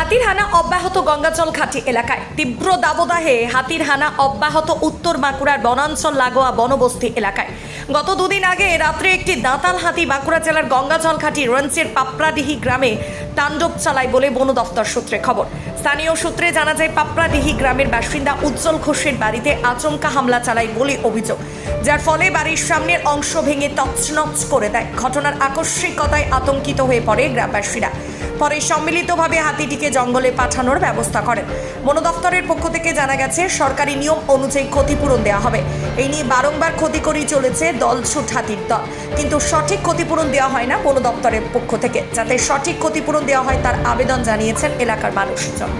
হাতির হানা অব্যাহত গঙ্গাচল ঘাটি এলাকায়। তীব্র দাবদাহে হাতির হানা অব্যাহত উত্তর বাঁকুড়ার বনাঞ্চল লাগোয়া বনবস্তি এলাকায়। গত দুদিন আগে রাত্রে একটি দাঁতাল হাতি বাঁকুড়া জেলার গঙ্গাচল ঘাটি রঞ্চের পাপড়াডিহি গ্রামে তাণ্ডব চালায় বলে বন দপ্তর সূত্রে খবর। স্থানীয় সূত্রে জানা যায়, পাপড়াডিহি গ্রামের বাসিন্দা উজ্জ্বল ঘোষের বাড়িতে আচমকা হামলা চালায় বলে অভিযোগ, যার ফলে বাড়ির সামনের অংশ ভেঙে তছনছ করে দেয়। ঘটনার আকস্মিকতায় আতঙ্কিত হয়ে পড়ে গ্রামবাসীরা। পরে সম্মিলিতভাবে হাতিটিকে জঙ্গলে পাঠানোর ব্যবস্থা করেন। বন দপ্তরের পক্ষ থেকে জানা গেছে, সরকারি নিয়ম অনুযায়ী ক্ষতিপূরণ দেওয়া হবে। এই নিয়ে বারংবার ক্ষতি করে চলেছে দলছুট হাতির দল, কিন্তু সঠিক ক্ষতিপূরণ দেওয়া হয় না বন দপ্তরের পক্ষ থেকে। যাতে সঠিক ক্ষতিপূরণ দেওয়া হয় তার আবেদন জানিয়েছেন এলাকার মানুষজন।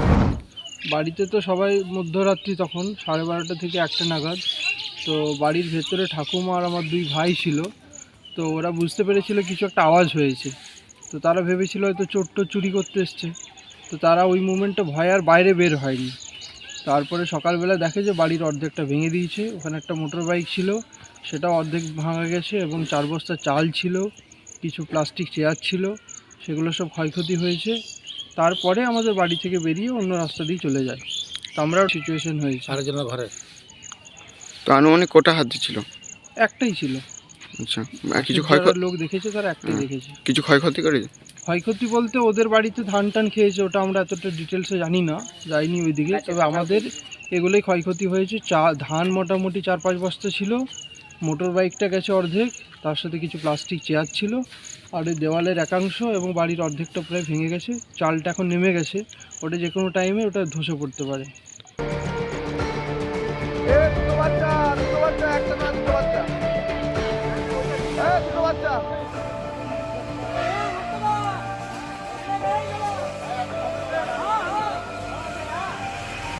বাড়িতে তো সবাই মধ্যরাত্রি তখন 12:30 থেকে 1টা নাগাদ। তো বাড়ির ভেতরে ঠাকুমা আর আমার 2 ভাই ছিল। তো ওরা বুঝতে পেরেছিল কিছু একটা আওয়াজ হয়েছে। তো তারা ভেবেছিল হয়তো চোর চুরি করতে এসছে। তো তারা ওই মুমেন্টে ভয় আর বাইরে বের হয়নি। তারপরে সকালবেলা দেখে যে বাড়ির অর্ধেকটা ভেঙে দিয়েছে। ওখানে একটা মোটর বাইক ছিল, সেটাও অর্ধেক ভাঙা গেছে, এবং 4 বস্তা চাল ছিল, কিছু প্লাস্টিক চেয়ার ছিল, সেগুলো সব ক্ষয়ক্ষতি হয়েছে। তারপরে আমাদের বাড়ি থেকে বেরিয়ে অন্য রাস্তা দিয়ে চলে যায়। তো আমরাও সিচুয়েশন হয়েছে। আরেকজনের ঘরে তো আনুমানিক কটা হাতি ছিল? একটাই ছিল। আচ্ছা, আর কিছু যারা লোক দেখেছে তারা একটাই দেখেছে। কিছু ক্ষয়ক্ষতি করেছে? ক্ষয়ক্ষতি বলতে ওদের বাড়িতে ধান টান খেয়েছে, ওটা আমরা এতটা ডিটেলসে জানি না, যাইনি ওইদিকে। তবে আমাদের এগুলোই ক্ষয়ক্ষতি হয়েছে। ধান মোটামুটি 4-5 বস্তা ছিল, মোটর বাইকটা গেছে অর্ধেক, তার সাথে কিছু প্লাস্টিক চেয়ার ছিল, আর ওই দেওয়ালের একাংশ এবং বাড়ির অর্ধেকটা প্রায় ভেঙে গেছে। চালটা এখন নেমে গেছে, ওটা যে কোনো টাইমে ওটা ধসে পড়তে পারে।